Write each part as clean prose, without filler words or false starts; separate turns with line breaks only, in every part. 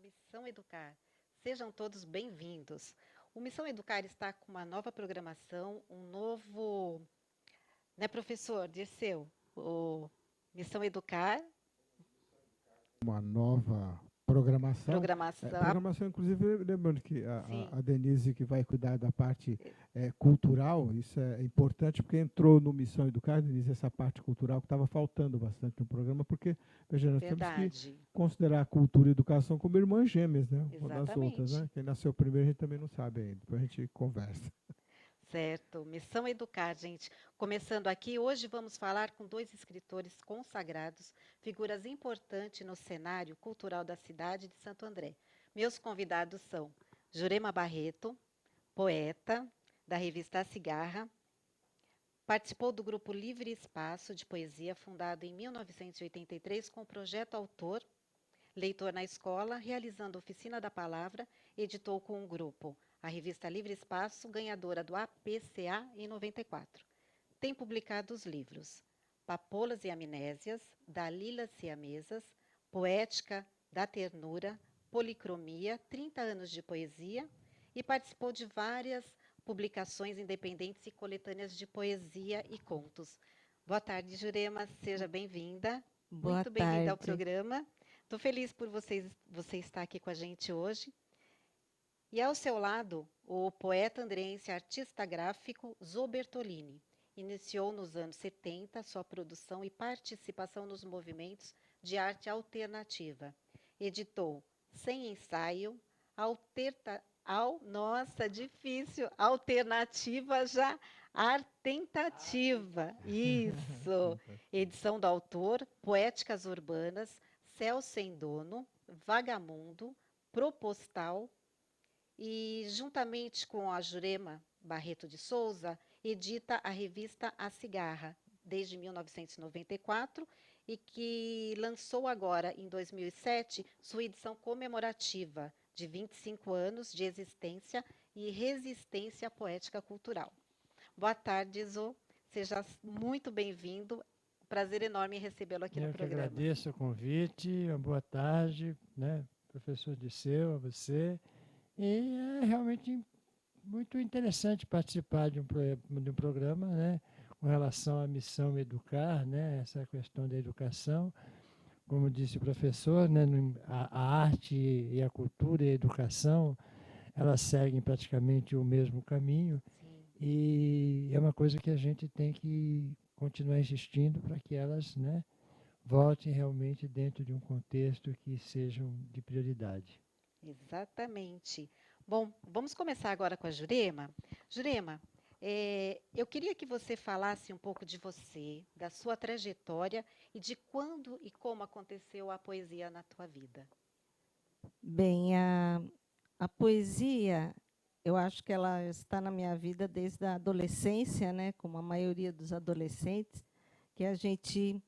Missão Educar. Sejam todos bem-vindos. O Missão Educar está com uma nova programação, um novo, né, professor Dirceu? O Missão Educar,
Uma nova programação.
programação,
Programação, inclusive, lembrando que
sim,
a Denise, que vai cuidar da parte cultural, isso é importante, porque entrou no Missão Educar, Denise, essa parte cultural que estava faltando bastante no programa, porque, veja, nós temos que
verdade,
considerar a cultura e a educação como irmãs gêmeas, né? Uma das outras,
exatamente.
né? Quem nasceu primeiro a gente também não sabe ainda, depois a gente conversa.
Certo, Missão Educar, gente. Começando aqui, hoje vamos falar com dois escritores consagrados, figuras importantes no cenário cultural da cidade de Santo André. Meus convidados são Jurema Barreto, poeta da revista A Cigarra, participou do grupo Livre Espaço de Poesia, fundado em 1983 com o projeto Autor, leitor na escola, realizando oficina da palavra, editou com o grupo a revista Livre Espaço, ganhadora do APCA em 94. Tem publicado os livros Papolas e Amnésias, Dalilas Siamesas, Poética da Ternura, Policromia, 30 anos de poesia, e participou de várias publicações independentes e coletâneas de poesia e contos. Boa tarde, Jurema, seja bem-vinda.
Boa
Muito bem-vinda ao
tarde.
programa. Estou feliz por você estar aqui com a gente hoje. E ao seu lado, o poeta andreense artista gráfico Zô Bertolini. Iniciou nos anos 70 sua produção e participação nos movimentos de arte alternativa. Editou Sem Ensaio, nossa, difícil, Alternativa já Tentativa. Isso. Edição do autor, Poéticas Urbanas, Céu Sem Dono, Vagamundo, Propostal, e, juntamente com a Jurema Barreto de Souza, edita a revista A Cigarra, desde 1994, e que lançou agora, em 2007, sua edição comemorativa de 25 anos de existência e resistência poética cultural. Boa tarde, Zô. Seja muito bem-vindo. Prazer enorme em recebê-lo aqui no
Eu que
programa.
agradeço o convite, uma boa tarde, né, professor Disseu, a você. E é realmente muito interessante participar de um programa, né, com relação à missão educar, né, essa questão da educação. Como disse o professor, né, a arte e a cultura e a educação, elas seguem praticamente o mesmo caminho.
Sim.
E é uma coisa que a gente tem que continuar insistindo para que elas, né, voltem realmente dentro de um contexto que sejam de prioridade.
Exatamente. Bom, vamos começar agora com a Jurema. Jurema, eu queria que você falasse um pouco de você, da sua trajetória e de quando e como aconteceu a poesia na tua vida.
Bem, a poesia, eu acho que ela está na minha vida desde a adolescência, né, como a maioria dos adolescentes, que a gente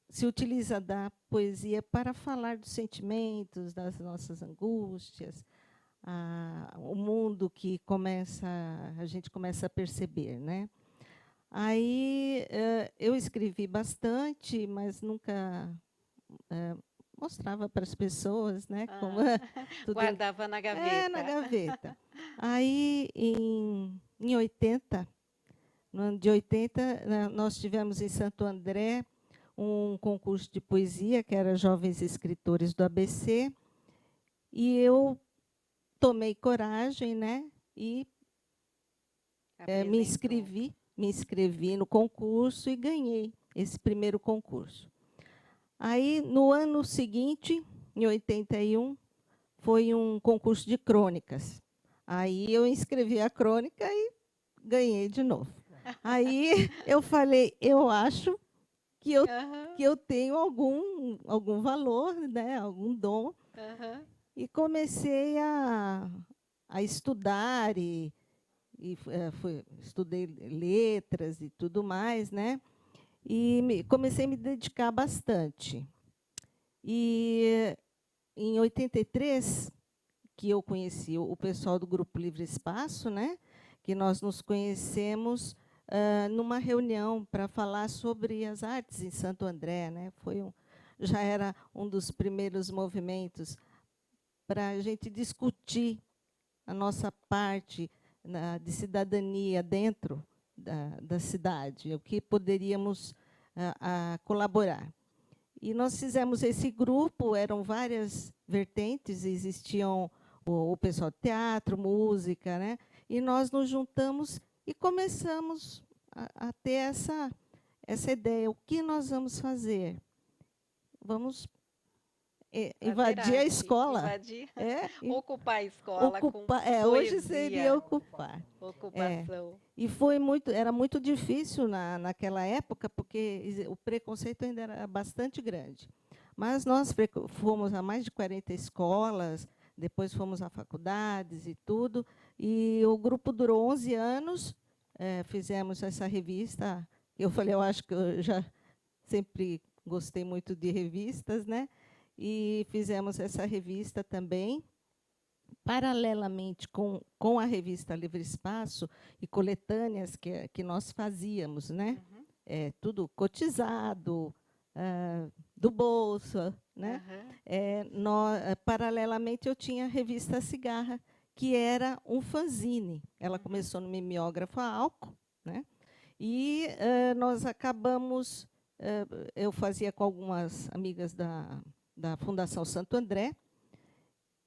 se utiliza da poesia para falar dos sentimentos, das nossas angústias, o mundo que a gente começa a perceber, né? Aí eu escrevi bastante, mas nunca mostrava para as pessoas, né? Como
Ah,
tudo
guardava na
na
gaveta.
gaveta. Aí, em 80, no ano de 80, nós tivemos em Santo André um concurso de poesia, que era Jovens Escritores do ABC, e eu tomei coragem, né? E
Apresentou.
me inscrevi no concurso e ganhei esse primeiro concurso. Aí, no ano seguinte, em 81, foi um concurso de crônicas. Aí eu inscrevi a crônica e ganhei de novo. Aí eu falei, eu acho que
Aham,
eu tenho algum valor, né, algum dom,
aham.
e comecei a estudar estudei letras e tudo mais, né? E comecei a me dedicar bastante. E em 83, que eu conheci o pessoal do Grupo Livre Espaço, né? Que nós nos conhecemos numa reunião para falar sobre as artes em Santo André, né? Já era um dos primeiros movimentos para a gente discutir a nossa parte de cidadania dentro da cidade, o que poderíamos colaborar. E nós fizemos esse grupo, eram várias vertentes, existiam o pessoal de teatro, música, né? E nós nos juntamos e começamos a ter essa ideia. O que nós vamos fazer? Vamos invadir a escola.
Invadir,
É,
ocupar a escola com
hoje seria ocupar.
Ocupação.
E era muito difícil naquela época, porque o preconceito ainda era bastante grande. Mas nós fomos a mais de 40 escolas, depois fomos a faculdades e tudo, e o grupo durou 11 anos, fizemos essa revista. Eu falei, eu acho que eu já sempre gostei muito de revistas, né? E fizemos essa revista também, paralelamente com a revista Livre Espaço e coletâneas que nós fazíamos, né?
Uhum.
Tudo cotizado, do bolso, né?
Uhum.
Paralelamente, eu tinha a revista Cigarra, que era um fanzine. Ela começou no mimeógrafo a álcool, né? E nós acabamos... eu fazia com algumas amigas da Fundação Santo André,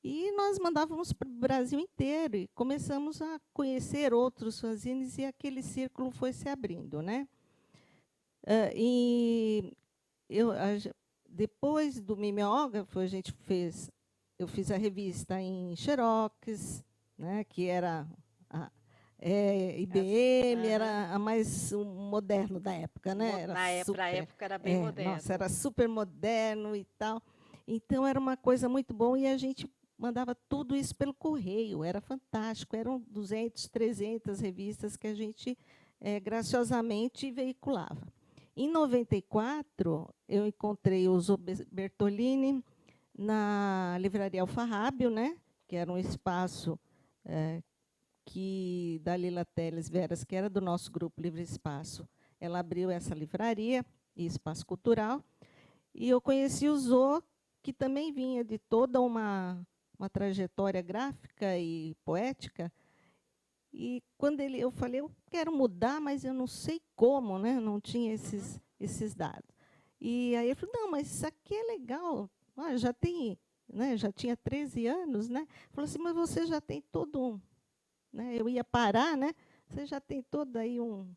e nós mandávamos para o Brasil inteiro, e começamos a conhecer outros fanzines, e aquele círculo foi se abrindo, né? Depois do mimeógrafo, eu fiz a revista em xerox, né, que era IBM, era a mais moderno da época, né?
Na época era bem moderno.
Nossa, era super moderno e tal. Então, era uma coisa muito boa, e a gente mandava tudo isso pelo correio, era fantástico, eram 200, 300 revistas que a gente graciosamente veiculava. Em 94, eu encontrei o Zô Bertolini na Livraria Alfarrábio, né, que era um espaço da Lila Teles Veras, que era do nosso grupo Livre Espaço. Ela abriu essa livraria e espaço cultural, e eu conheci o Zô, que também vinha de toda uma trajetória gráfica e poética. E quando eu falei, eu quero mudar, mas eu não sei como, né? Não tinha esses dados. E aí ele falou, não, mas isso aqui é legal. Já tem, né? Já tinha 13 anos, né? Falou assim, mas você já tem todo um... Né? Eu ia parar, né? Você já tem todo aí um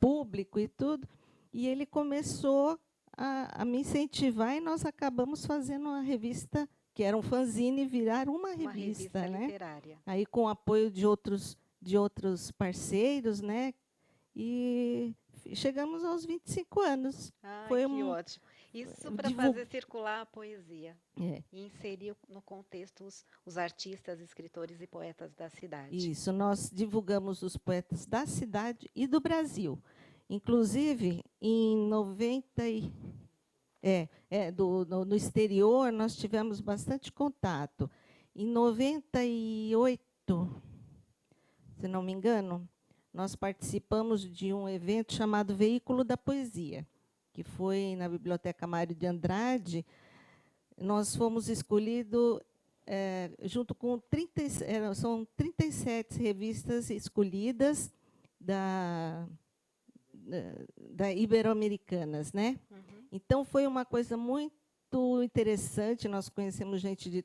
público e tudo. E ele começou a me incentivar, e nós acabamos fazendo uma revista, que era um fanzine, virar uma revista, né?
Literária.
Aí, com o apoio de outros parceiros, né? E chegamos aos 25 anos.
Foi que ótimo. Isso para fazer circular a poesia e inserir no contexto os artistas, escritores e poetas da cidade.
Isso, nós divulgamos os poetas da cidade e do Brasil. Inclusive, em 90 no exterior, nós tivemos bastante contato. Em 98, se não me engano, nós participamos de um evento chamado Veículo da Poesia, que foi na Biblioteca Mário de Andrade. Nós fomos escolhidos junto com 37 revistas escolhidas da Ibero-Americanas, né?
Uhum.
Então, foi uma coisa muito interessante. Nós conhecemos gente de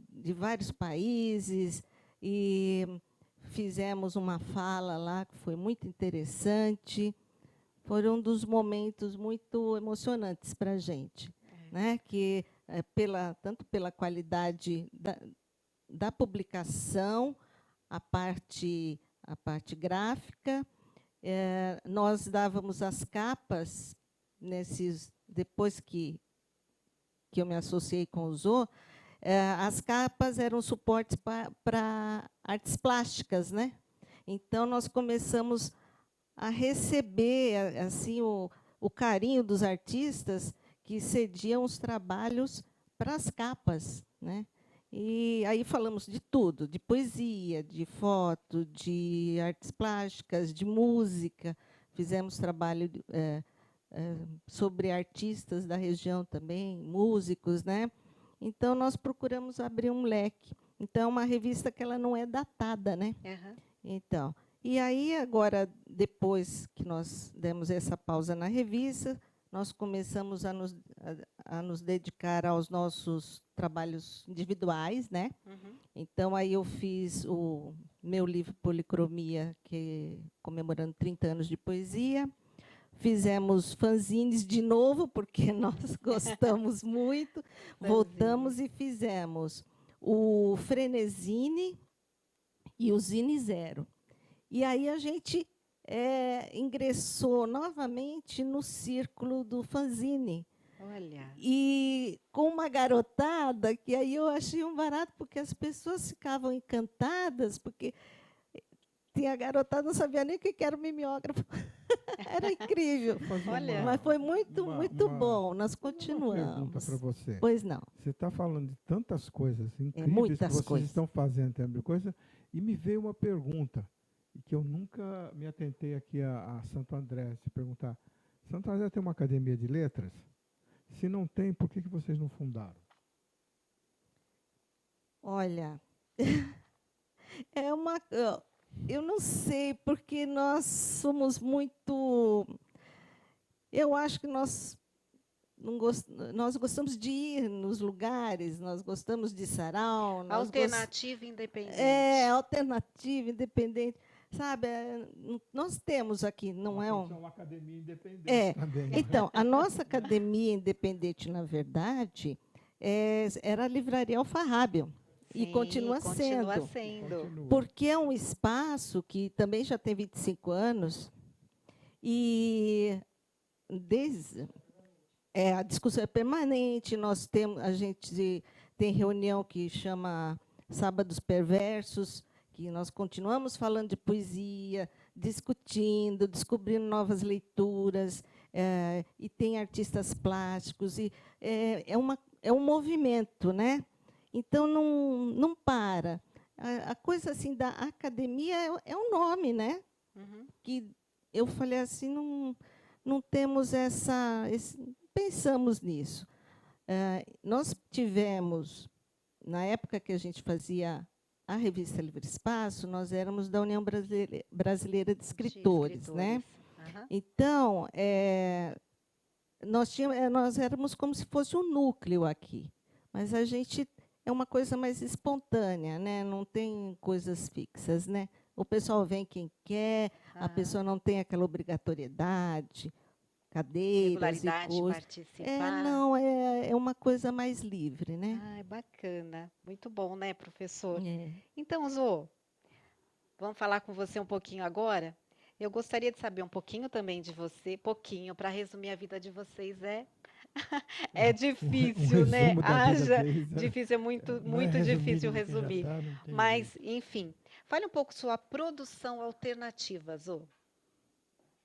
de vários países, e fizemos uma fala lá que foi muito interessante. Foram um dos momentos muito emocionantes para a gente, né? Que tanto pela qualidade da publicação, a parte gráfica. Nós dávamos as capas depois que eu me associei com o Zô, as capas eram suportes para artes plásticas, né? Então, nós começamos a receber assim o carinho dos artistas que cediam os trabalhos para as capas, né? E aí falamos de tudo, de poesia, de foto, de artes plásticas, de música. Fizemos trabalho sobre artistas da região também, músicos, né? Então, nós procuramos abrir um leque. Então, é uma revista que ela não é datada, né?
Aham.
Então, e aí, agora, depois que nós demos essa pausa na revista, nós começamos a nos dedicar aos nossos trabalhos individuais, né?
Uhum.
Então, aí eu fiz o meu livro Policromia, que comemorando 30 anos de poesia. Fizemos fanzines de novo, porque nós gostamos muito. Voltamos e fizemos o Frenesine e o Zine Zero. E aí a gente ingressou novamente no círculo do fanzine.
Olha.
E com uma garotada, que aí eu achei um barato, porque as pessoas ficavam encantadas, porque tinha garotada, não sabia nem o que era o mimeógrafo. Era incrível.
Olha.
Mas foi muito bom. Nós
Uma
continuamos.
pergunta para você.
Pois não.
Você está falando de tantas coisas incríveis
muitas
que vocês
coisas.
estão fazendo, tem coisa, e me veio uma pergunta, que eu nunca me atentei aqui a Santo André, se perguntar. Santo André tem uma academia de letras? Se não tem, por que vocês não fundaram?
Olha, eu não sei, porque nós somos muito... Eu acho que nós gostamos de ir nos lugares, nós gostamos de sarau.
Alternativa independente.
Alternativa, independente. Sabe, nós temos aqui, não é
uma academia independente também.
Então, a nossa academia independente, na verdade, era a Livraria Alfarrábio.
Sim,
e continua sendo. Porque é um espaço que também já tem 25 anos e a discussão é permanente. A gente tem reunião que chama Sábados Perversos, que nós continuamos falando de poesia, discutindo, descobrindo novas leituras, e tem artistas plásticos, e é um movimento, né? Então, não para. A coisa assim da academia é um nome, né?
Uhum.
Que eu falei assim, não temos pensamos nisso. Nós tivemos, na época que a gente fazia a revista Livre Espaço, nós éramos da União Brasileira de Escritores, né?
Uhum.
Então, nós éramos como se fosse um núcleo aqui, mas a gente é uma coisa mais espontânea, né? Não tem coisas fixas, né? O pessoal vem quem quer, a pessoa não tem aquela obrigatoriedade, cadeiras e coisas.
De participar.
Não, é uma coisa mais livre, né?
Ah, é bacana. Muito bom, né, professor? Então, Zô, vamos falar com você um pouquinho agora? Eu gostaria de saber um pouquinho também de você, para resumir a vida de vocês é difícil, né? Difícil, é muito difícil resumir. Mas, enfim, fale um pouco sua produção alternativa, Zô.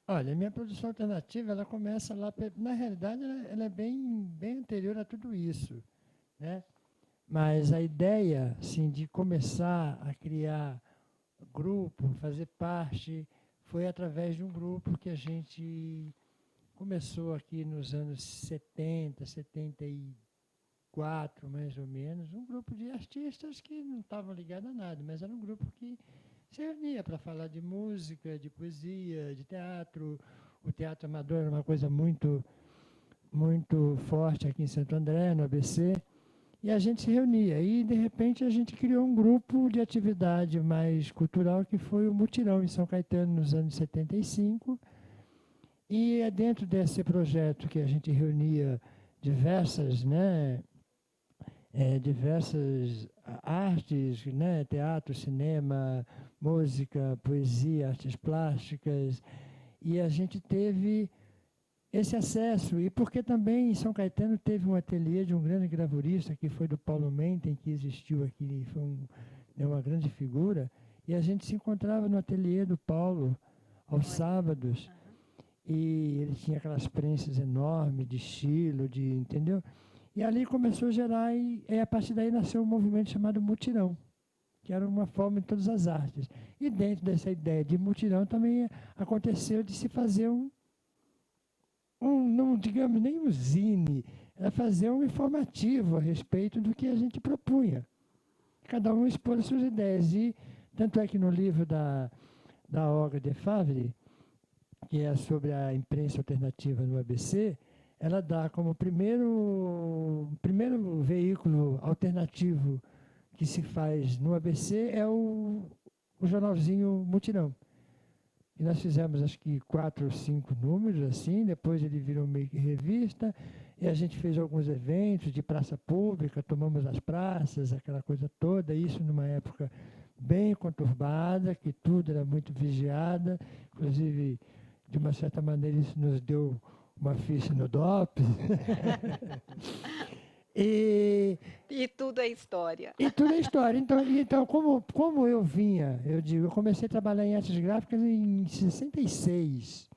Olha, a minha produção alternativa, ela começa lá, na realidade, ela é bem anterior a tudo isso, né? Mas a ideia, assim, de começar a criar grupo, fazer parte, foi através de um grupo que a gente começou aqui nos anos 70, 74, mais ou menos, um grupo de artistas que não estavam ligados a nada, mas era um grupo que se reunia para falar de música, de poesia, de teatro. O teatro amador era uma coisa muito, muito forte aqui em Santo André, no ABC, e a gente se reunia. E, de repente, a gente criou um grupo de atividade mais cultural, que foi o Mutirão, em São Caetano, nos anos 75. E é dentro desse projeto que a gente reunia diversas artes, né? Teatro, cinema, música, poesia, artes plásticas, e a gente teve esse acesso, e porque também em São Caetano teve um ateliê de um grande gravurista, que foi do Paulo Menten, que existiu aqui, foi uma grande figura, e a gente se encontrava no ateliê do Paulo aos sábados, e ele tinha aquelas prensas enormes de estilo, entendeu? E ali começou a gerar, e a partir daí nasceu um movimento chamado Mutirão, que era uma forma de todas as artes. E dentro dessa ideia de mutirão também aconteceu de se fazer não digamos, nem um zine, era fazer um informativo a respeito do que a gente propunha. Cada um expor as suas ideias. E tanto é que no livro da Olga de Favre, que é sobre a imprensa alternativa no ABC, ela dá como primeiro veículo alternativo que se faz no ABC é o jornalzinho Mutirão. E nós fizemos, acho que 4 ou 5 números, assim, depois ele virou meio que revista, e a gente fez alguns eventos de praça pública, tomamos as praças, aquela coisa toda, isso numa época bem conturbada, que tudo era muito vigiada, inclusive, de uma certa maneira, isso nos deu uma ficha no DOPS.
E tudo é história.
E tudo é história. Então como eu vinha, eu comecei a trabalhar em artes gráficas em 66.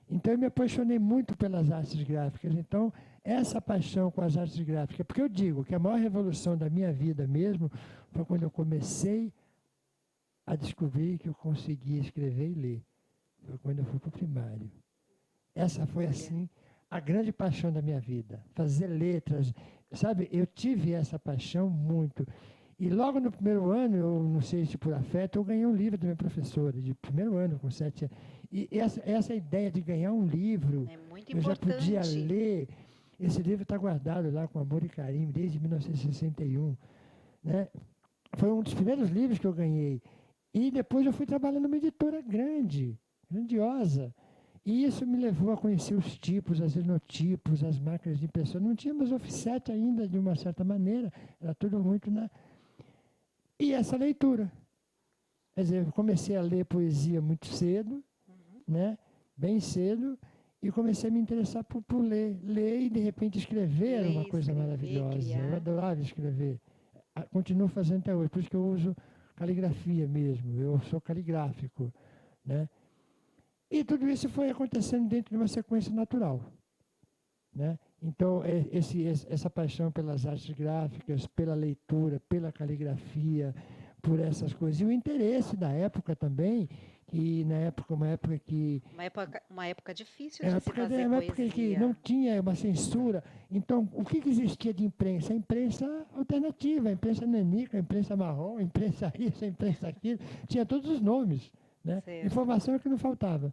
Então, eu me apaixonei muito pelas artes gráficas. Então, essa paixão com as artes gráficas, porque eu digo que a maior revolução da minha vida mesmo foi quando eu comecei a descobrir que eu conseguia escrever e ler. Foi quando eu fui para o primário. Essa foi, assim, a grande paixão da minha vida. Fazer letras. Sabe, eu tive essa paixão muito. E logo no primeiro ano, eu não sei se por afeto, eu ganhei um livro da minha professora, de primeiro ano, com 7 anos. E essa ideia de ganhar um livro,
É muito
eu já
importante.
podia ler. Esse livro está guardado lá com amor e carinho, desde 1961. Né? Foi um dos primeiros livros que eu ganhei. E depois eu fui trabalhar numa editora grandiosa. E isso me levou a conhecer os tipos, as enotipos, as máquinas de impressão. Não tínhamos offset ainda, de uma certa maneira. Era tudo muito na... E essa leitura. Quer dizer, eu comecei a ler poesia muito cedo, né? Bem cedo, e comecei a me interessar por ler. Ler e, de repente, escrever era uma coisa maravilhosa.
criar.
Eu adorava escrever. Continuo fazendo até hoje, por isso que eu uso caligrafia mesmo. Eu sou caligráfico, né? E tudo isso foi acontecendo dentro de uma sequência natural, né? Então, essa paixão pelas artes gráficas, pela leitura, pela caligrafia, por essas coisas. E o interesse da época também, que na época,
Uma época difícil de se fazer
uma época que
poesia.
não tinha uma censura. Então, o que existia de imprensa? A imprensa alternativa, a imprensa nanica, a imprensa marrom, a imprensa isso, a imprensa aquilo. Tinha todos os nomes, né?
Certo.
Informação é que não faltava.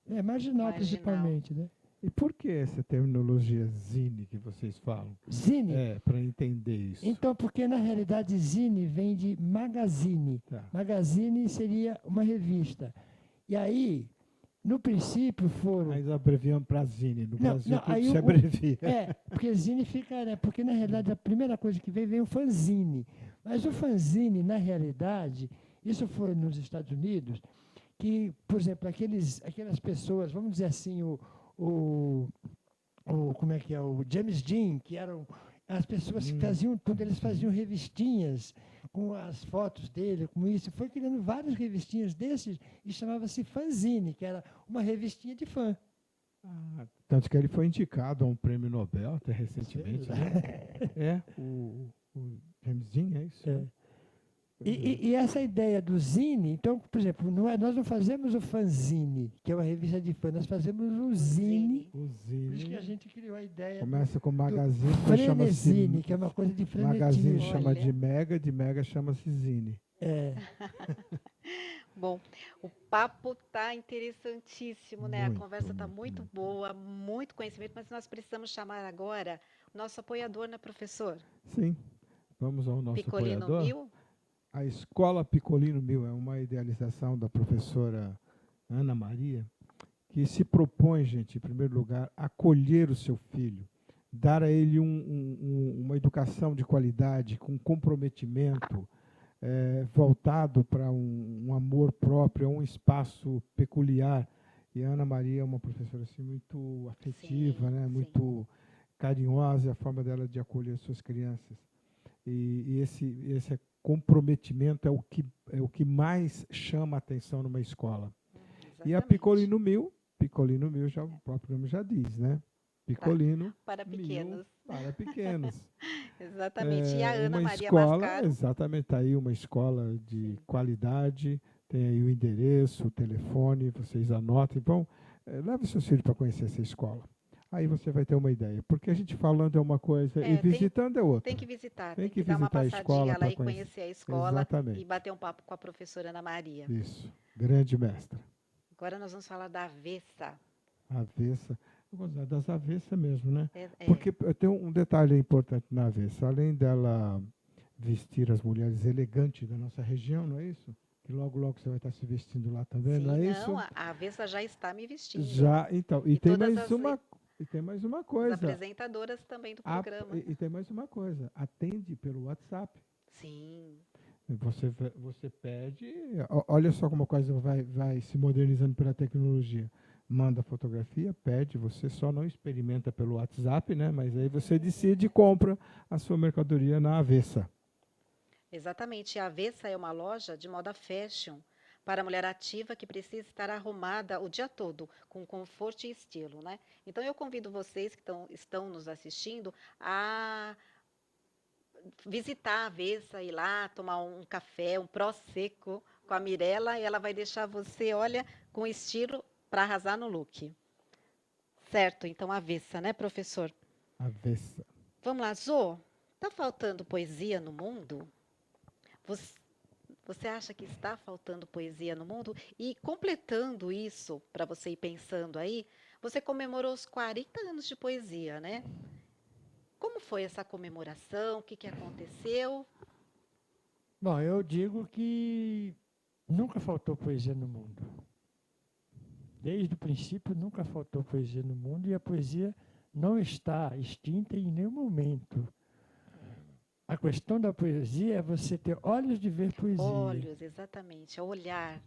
Marginal,
Marginal.
principalmente, né?
E por que essa terminologia zine que vocês falam?
Zine.
Para entender isso.
Então, porque na realidade zine vem de magazine.
Tá.
Magazine seria uma revista. E aí, no princípio foram...
Mas abreviamos para zine. No Brasil tudo
aí
se abrevia.
Porque zine fica... Né, porque na realidade a primeira coisa que vem o fanzine. Mas o fanzine, na realidade, isso foi nos Estados Unidos, que, por exemplo, aquelas pessoas, vamos dizer assim, como é que é, o James Dean, que eram as pessoas que faziam tudo, eles faziam revistinhas com as fotos dele, com isso, foi criando várias revistinhas desses e chamava-se fanzine, que era uma revistinha de fã.
Tanto que ele foi indicado a um prêmio Nobel até recentemente. Né? O James Dean, é isso?
É. E essa ideia do zine, então, por exemplo, nós não fazemos o fanzine, que é uma revista de fã, nós fazemos o zine.
O zine.
Por isso que a gente criou a ideia
Começa com magazine,
frenezine, que é uma coisa de frenetismo.
Magazine chama
Olha.
de mega chama-se zine.
Bom, o papo está interessantíssimo, né?
Muito,
A conversa está
muito,
muito boa, muito conhecimento, mas nós precisamos chamar agora o nosso apoiador, né, professor?
Sim. Vamos ao nosso
Picolino
apoiador.
Mil.
A Escola Picolino Mil é uma idealização da professora Ana Maria, que se propõe, gente, em primeiro lugar, acolher o seu filho, dar a ele uma educação de qualidade, com comprometimento, voltado para um amor próprio, um espaço peculiar. E a Ana Maria é uma professora assim, muito afetiva,
Sim,
né?
sim.
Muito carinhosa, a forma dela de acolher suas crianças. E esse comprometimento é o que mais chama a atenção numa escola. E a Picolino Mil, já, o próprio nome já diz, né? Picolino
Para
Mil
pequenos.
para pequenos.
Exatamente. E a Ana
uma
Maria
escola,
Mascaro.
exatamente, está aí uma escola de qualidade, tem aí o endereço, o telefone, vocês anotem. Então, leve seus filhos para conhecer essa escola. Aí você vai ter uma ideia. Porque a gente falando é uma coisa e visitando é outra.
Tem que visitar,
Tem
tem
que
que dar uma
visitar a escola
passadinha lá
para
e
conhecer.
conhecer a escola e
Exatamente.
bater um papo com a professora Ana Maria.
Isso. Grande mestra.
Agora nós vamos falar da avessa.
Avessa. Eu vou usar das avessas mesmo, né?
É.
Porque tem um detalhe importante na avessa. Além dela vestir as mulheres elegantes da nossa região, não é isso? Que logo, logo você vai estar se vestindo lá também,
Sim,
não é
não,
isso?
a avessa já está me vestindo.
Já, então. E
E
tem
todas
mais uma, e tem mais uma
As
coisa.
apresentadoras também do programa.
E tem mais uma coisa. Atende pelo WhatsApp.
Sim.
Você pede. Olha só como a coisa vai se modernizando pela tecnologia. Manda a fotografia, pede, você só não experimenta pelo WhatsApp, né? Mas aí você decide e compra a sua mercadoria na avessa.
Exatamente. A Avessa é uma loja de moda fashion para a mulher ativa que precisa estar arrumada o dia todo, com conforto e estilo, né? Então eu convido vocês que estão nos assistindo a visitar a Avessa, ir lá tomar um café, um prosecco com a Mirella, e ela vai deixar você, olha, com estilo para arrasar no look. Certo, então Avessa, né, professor?
Avessa.
Vamos lá, Zô, tá faltando poesia no mundo? Você acha que está faltando poesia no mundo? E completando isso, para você ir pensando aí, você comemorou os 40 anos de poesia, né? Como foi essa comemoração? O que aconteceu?
Bom, eu digo que nunca faltou poesia no mundo. Desde o princípio, nunca faltou poesia no mundo e a poesia não está extinta em nenhum momento. A questão da poesia é você ter olhos de ver poesia.
Olhos, exatamente, é o olhar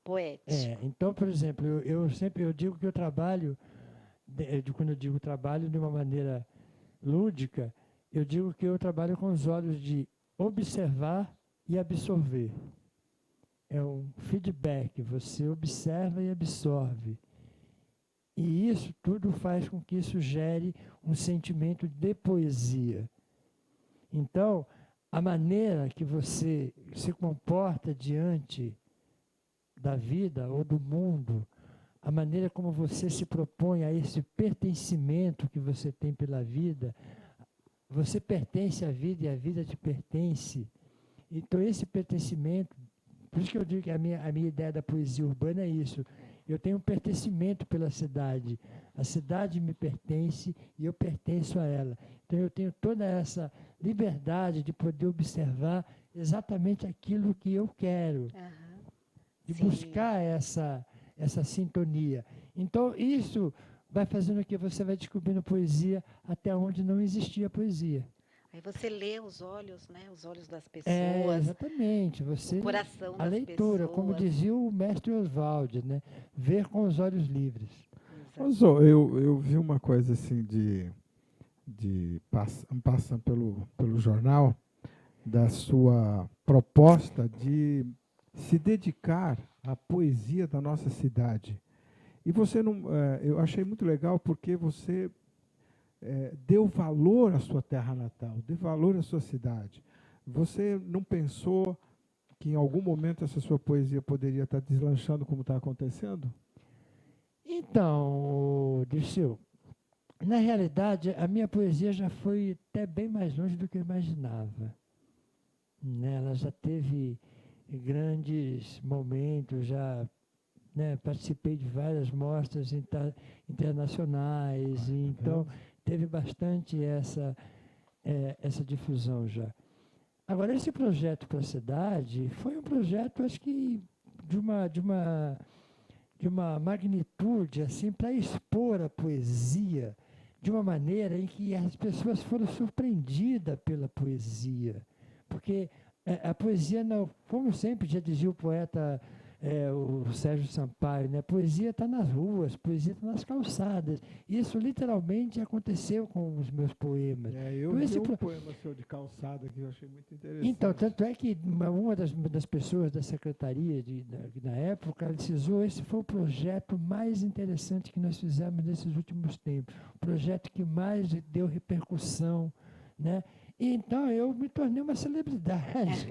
poético.
Então, por exemplo, eu digo que eu trabalho, quando eu digo trabalho de uma maneira lúdica, eu digo que eu trabalho com os olhos de observar e absorver. É um feedback, você observa e absorve. E isso tudo faz com que isso gere um sentimento de poesia. Então, a maneira que você se comporta diante da vida ou do mundo, a maneira como você se propõe a esse pertencimento que você tem pela vida, você pertence à vida e a vida te pertence. Então, esse pertencimento, por isso que eu digo que a minha ideia da poesia urbana é isso. Eu tenho um pertencimento pela cidade. A cidade me pertence e eu pertenço a ela. Então, eu tenho toda essa liberdade de poder observar exatamente aquilo que eu quero. De buscar essa sintonia. Então, isso vai fazendo que você vai descobrindo poesia até onde não existia poesia.
Aí você lê os olhos, né? Os olhos das pessoas.
Exatamente. Você,
o coração
a
das
leitura,
pessoas.
como dizia o mestre Oswald, né? Ver com os olhos livres.
Zô, eu vi uma coisa assim passando pelo jornal, da sua proposta de se dedicar à poesia da nossa cidade. E você não, eu achei muito legal porque você deu valor à sua terra natal, deu valor à sua cidade. Você não pensou que em algum momento essa sua poesia poderia estar deslanchando como está acontecendo?
Então, Dirceu, na realidade, a minha poesia já foi até bem mais longe do que eu imaginava. Ela já teve grandes momentos, já participei de várias mostras internacionais, então teve bastante essa difusão já. Agora, esse projeto para a cidade foi um projeto, acho que, de uma magnitude assim, para expor a poesia de uma maneira em que as pessoas foram surpreendidas pela poesia. Porque a poesia, não, como sempre já dizia o poeta o Sérgio Sampaio, né? Poesia está nas ruas, poesia está nas calçadas. Isso literalmente aconteceu com os meus poemas.
Eu vi um poema seu de calçada que eu achei muito interessante.
Então, tanto é que uma das pessoas da secretaria na época, ela precisou, esse foi o projeto mais interessante que nós fizemos nesses últimos tempos. O projeto que mais deu repercussão, né? Então, eu me tornei uma celebridade.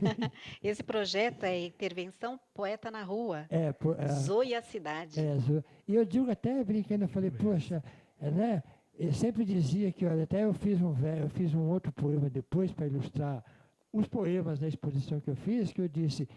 Esse projeto é Intervenção Poeta na Rua. Zoe a Cidade.
E eu digo até brincando, eu falei, poxa, eu sempre dizia que, olha, até eu fiz um outro poema depois para ilustrar os poemas da exposição que eu fiz, que eu disse,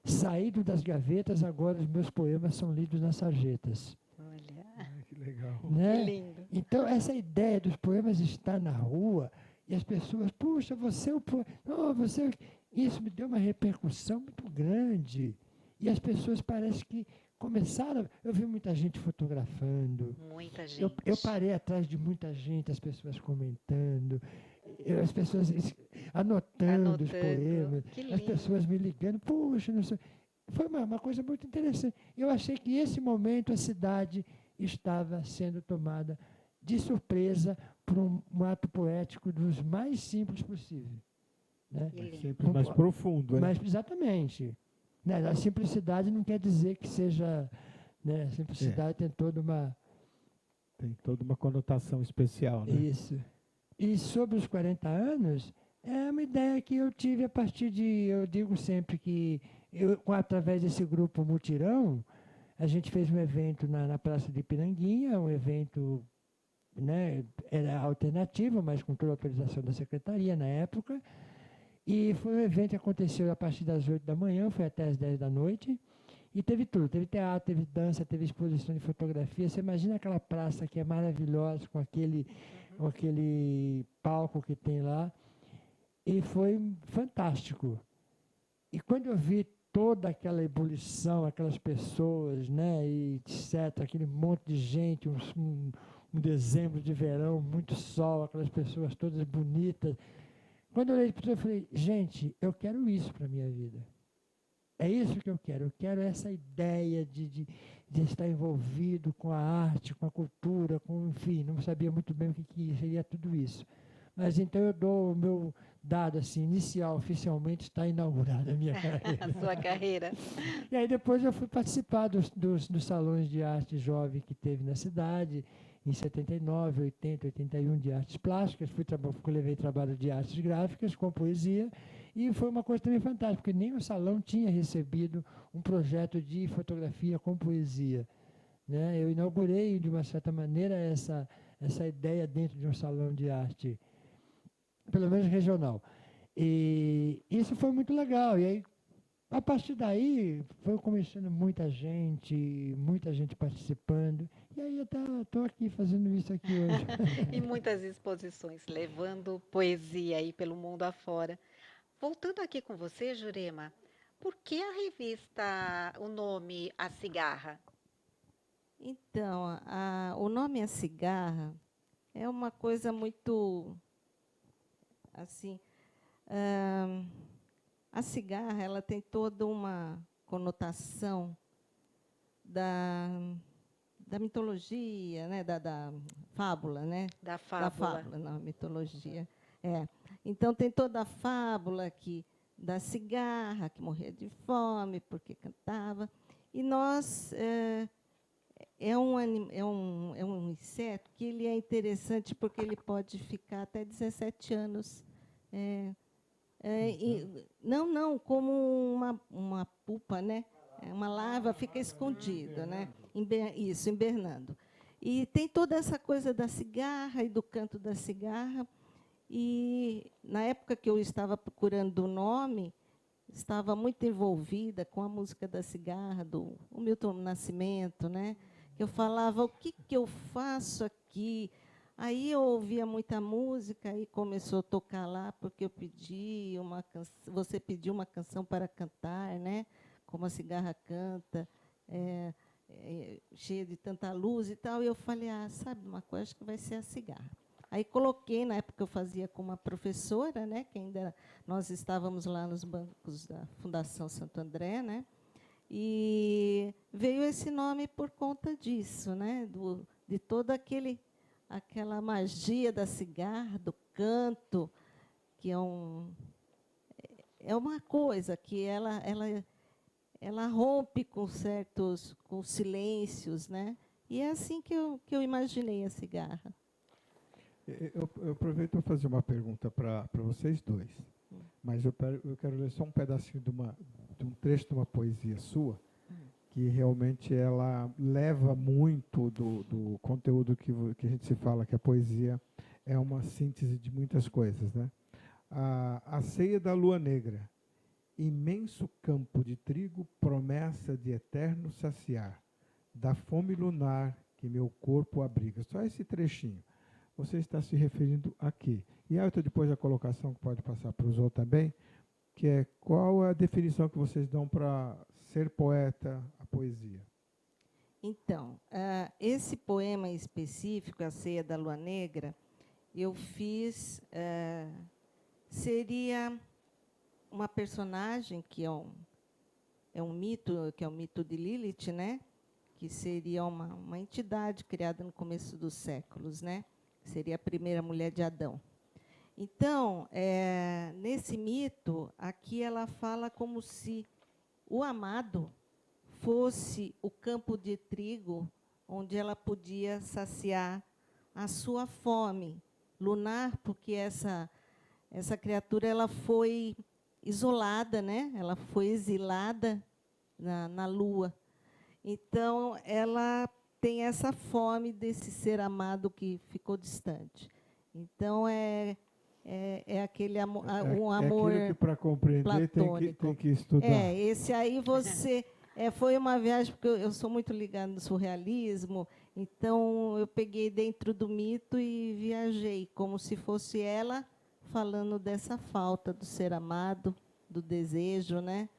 saído das gavetas, agora os meus poemas são lidos nas sarjetas.
Olha,
Ai, que legal.
Né?
que lindo.
Então, essa ideia dos poemas estar na rua, e as pessoas, puxa, você é o poema, oh, você... Isso me deu uma repercussão muito grande. E as pessoas parece que começaram... Eu vi muita gente fotografando.
Muita gente.
Eu parei atrás de muita gente, as pessoas comentando, as pessoas anotando os poemas,
Que
as
lindo.
pessoas me ligando, puxa, não sei. Foi uma coisa muito interessante. Eu achei que esse momento a cidade estava sendo tomada de surpresa por um ato poético dos mais simples possível. Né?
Que lindo.
Sempre mais profundo, né?
Mas, exatamente. Né? A simplicidade não quer dizer que seja... Né? A simplicidade tem toda uma...
Tem toda uma conotação especial, né?
Isso. E sobre os 40 anos, é uma ideia que eu tive a partir de... Eu digo sempre que, através desse grupo Mutirão, a gente fez um evento na Praça de Piranguinha, um evento, né, era alternativo, mas com toda a autorização da secretaria na época. E foi um evento que aconteceu a partir das 8 da manhã, foi até as 10 da noite. E teve tudo, teve teatro, teve dança, teve exposição de fotografia. Você imagina aquela praça que é maravilhosa, com aquele palco que tem lá. E foi fantástico. E quando eu vi toda aquela ebulição, aquelas pessoas, né, e etc., aquele monte de gente, um dezembro de verão, muito sol, aquelas pessoas todas bonitas. Quando eu olhei para eu falei, gente, eu quero isso para a minha vida. É isso que eu quero essa ideia de estar envolvido com a arte, com a cultura, enfim, não sabia muito bem o que seria tudo isso. Mas então eu dou o meu dado assim, inicial, oficialmente está inaugurada a minha carreira.
A sua carreira.
E aí depois eu fui participar dos salões de arte jovem que teve na cidade, em 79, 80, 81 de artes plásticas, levei trabalho de artes gráficas com poesia, e foi uma coisa também fantástica, porque nem o salão tinha recebido um projeto de fotografia com poesia. Né? Eu inaugurei, de uma certa maneira, essa ideia dentro de um salão de arte, pelo menos regional. E isso foi muito legal. E aí, a partir daí, foi começando muita gente participando. E aí eu estou aqui fazendo isso aqui hoje.
E muitas exposições, levando poesia aí pelo mundo afora. Voltando aqui com você, Jurema, por que a revista, o nome A Cigarra?
Então, o nome A Cigarra é uma coisa muito, assim, a cigarra ela tem toda uma conotação da mitologia, né, da fábula, né?
Da fábula.
Da fábula, não, mitologia. É. Então, tem toda a fábula da cigarra, que morria de fome porque cantava. E nós... É um inseto que ele é interessante porque ele pode ficar até 17 anos. Não, como uma pupa, né? Uma larva fica escondida, né? Isso, hibernando. E tem toda essa coisa da cigarra e do canto da cigarra. E, na época que eu estava procurando o nome, estava muito envolvida com a música da cigarra, do Milton Nascimento, né? Eu falava, o que eu faço aqui? Aí eu ouvia muita música e começou a tocar lá, porque eu pedi você pediu uma canção para cantar, né? Como a cigarra canta, cheia de tanta luz e tal. E eu falei, sabe uma coisa, acho que vai ser a cigarra. Aí coloquei, na época eu fazia com uma professora, né? Que ainda nós estávamos lá nos bancos da Fundação Santo André, né? E veio esse nome por conta disso, né? De toda aquela magia da cigarra, do canto, que é uma coisa que ela rompe com com silêncios, né? E é assim que eu imaginei a cigarra.
Eu aproveito para fazer uma pergunta para vocês dois, mas eu quero ler só um pedacinho de um trecho de uma poesia sua, que realmente ela leva muito do conteúdo que a gente se fala, que a poesia é uma síntese de muitas coisas, né? A ceia da lua negra, imenso campo de trigo, promessa de eterno saciar, da fome lunar que meu corpo abriga. Só esse trechinho. Você está se referindo a quê? E aí, depois a colocação que pode passar para os outros também, que é qual é a definição que vocês dão para ser poeta, a poesia?
Então, esse poema em específico, A Ceia da Lua Negra, eu fiz, seria uma personagem que é um mito, que é o mito de Lilith, né? Que seria uma entidade criada no começo dos séculos, né? Seria a primeira mulher de Adão. Então, nesse mito, aqui ela fala como se o amado fosse o campo de trigo onde ela podia saciar a sua fome lunar, porque essa criatura ela foi isolada, né? Ela foi exilada na lua. Então, ela tem essa fome desse ser amado que ficou distante. Então, aquele amor, um amor
aquilo que para compreender tem que estudar.
Esse aí você... foi uma viagem, porque eu sou muito ligada no surrealismo, então eu peguei dentro do mito e viajei, como se fosse ela falando dessa falta do ser amado, do desejo, né?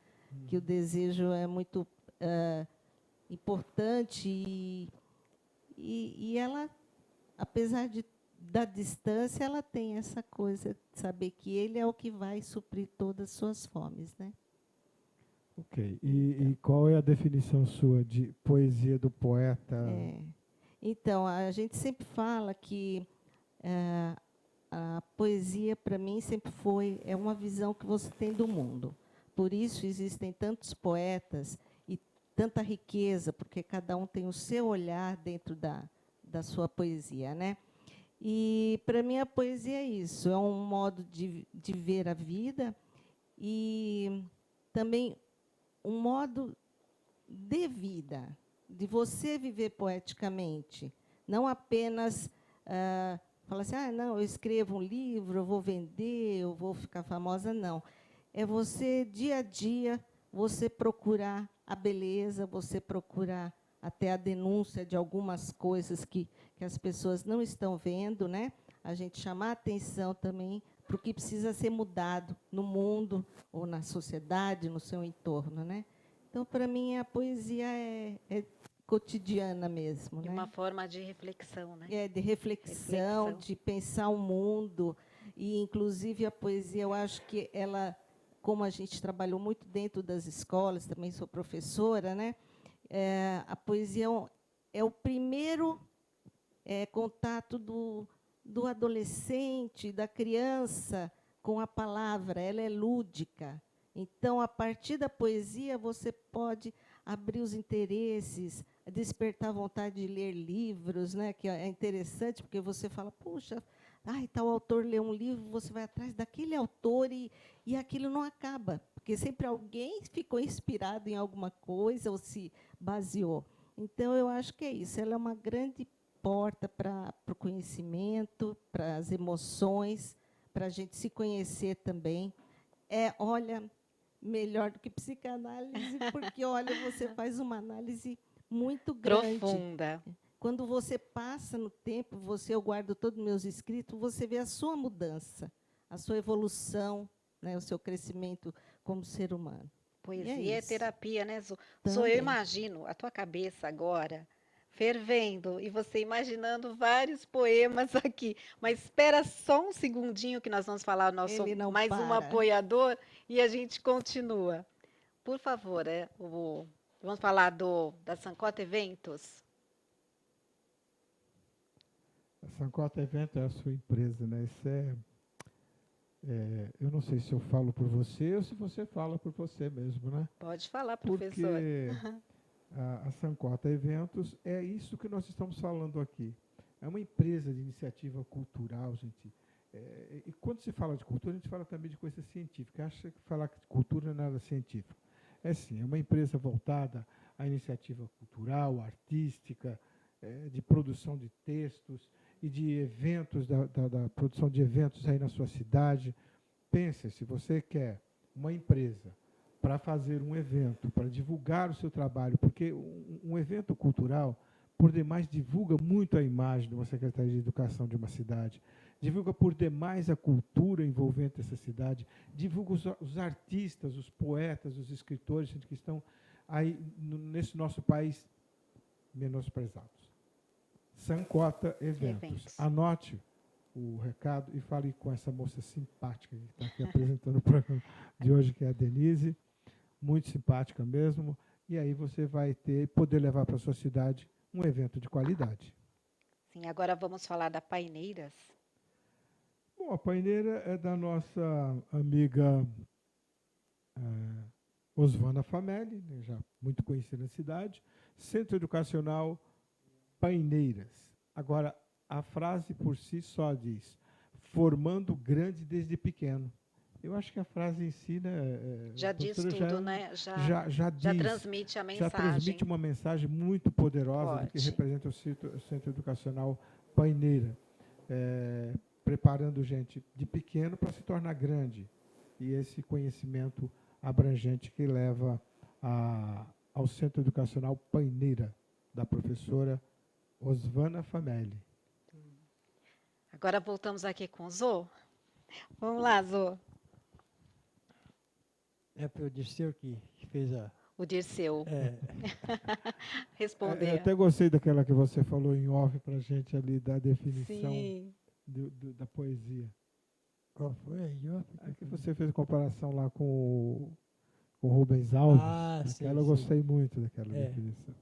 Que o desejo é muito importante e ela, apesar da distância, ela tem essa coisa de saber que ele é o que vai suprir todas as suas fomes, né?
Ok. E qual é a definição sua de poesia do poeta?
Então, a gente sempre fala que a poesia, para mim, sempre é uma visão que você tem do mundo. Por isso existem tantos poetas e tanta riqueza, porque cada um tem o seu olhar dentro da sua poesia, né? E, para mim, a poesia é isso, é um modo de ver a vida e também um modo de vida, de você viver poeticamente, não apenas falar assim, não, eu escrevo um livro, eu vou vender, eu vou ficar famosa, não. É você, dia a dia, você procurar a beleza, você procurar até a denúncia de algumas coisas que as pessoas não estão vendo, né? A gente chamar a atenção também para o que precisa ser mudado no mundo ou na sociedade, no seu entorno, né? Então, para mim, a poesia é cotidiana mesmo,
de
né?
uma forma de reflexão, né?
De reflexão, de pensar o mundo. E, inclusive, a poesia, eu acho que ela, como a gente trabalhou muito dentro das escolas, também sou professora, né? A poesia é o primeiro contato do adolescente, da criança com a palavra, ela é lúdica. Então, a partir da poesia, você pode abrir os interesses, despertar a vontade de ler livros, né? Que é interessante, porque você fala, puxa, tal autor lê um livro, você vai atrás daquele autor e aquilo não acaba, porque sempre alguém ficou inspirado em alguma coisa ou se baseou. Então, eu acho que é isso, ela é uma grande porta para o conhecimento, para as emoções, para a gente se conhecer também. Olha, melhor do que psicanálise, porque, olha, você faz uma análise muito grande.
Profunda.
Quando você passa no tempo, eu guardo todos os meus escritos, você vê a sua mudança, a sua evolução, né, o seu crescimento como ser humano.
Poesia é terapia, né, Zo?
Também.
Zo, eu imagino a tua cabeça agora fervendo e você imaginando vários poemas aqui. Mas espera só um segundinho que nós vamos falar o nosso mais um apoiador e a gente continua. Por favor, vamos falar da Sancota Eventos.
A Sancota Eventos é a sua empresa, né? Isso eu não sei se eu falo por você ou se você fala por você mesmo, né?
Pode falar, professor.
Porque a Sancota Eventos é isso que nós estamos falando aqui. É uma empresa de iniciativa cultural, gente. E quando se fala de cultura, a gente fala também de coisa científica. Acha que falar de cultura não é nada científico. É sim, é uma empresa voltada a iniciativa cultural, artística, de produção de textos e de eventos, da produção de eventos aí na sua cidade. Pense, se você quer uma empresa para fazer um evento, para divulgar o seu trabalho, porque um evento cultural, por demais, divulga muito a imagem de uma Secretaria de Educação de uma cidade, divulga por demais a cultura envolvente essa cidade, divulga os artistas, os poetas, os escritores que estão aí nesse nosso país menosprezados. Sancota Eventos. Anote o recado e fale com essa moça simpática que está aqui apresentando o programa de hoje, que é a Denise, muito simpática mesmo, e aí você vai poder levar para a sua cidade um evento de qualidade.
Sim, agora vamos falar da Paineiras.
Bom, a Paineira é da nossa amiga Osvana Famelli, né, já muito conhecida na cidade, Centro Educacional Paineiras. Agora, a frase por si só diz, formando grande desde pequeno. Eu acho que a frase em si, né,
já diz tudo, né?
Já
transmite a mensagem.
Já transmite uma mensagem muito poderosa do que representa o Centro Educacional Paineira. Preparando gente de pequeno para se tornar grande. E esse conhecimento abrangente que leva ao Centro Educacional Paineira, da professora Osvana Famelli.
Agora voltamos aqui com o Zô. Vamos lá, Zô.
É para o Dirceu que fez a...
O Dirceu. Responder.
Eu até gostei daquela que você falou em off para a gente ali, da definição da poesia.
Qual foi?
É que você fez comparação lá com o Rubens Alves.
Sim,
eu gostei muito daquela definição.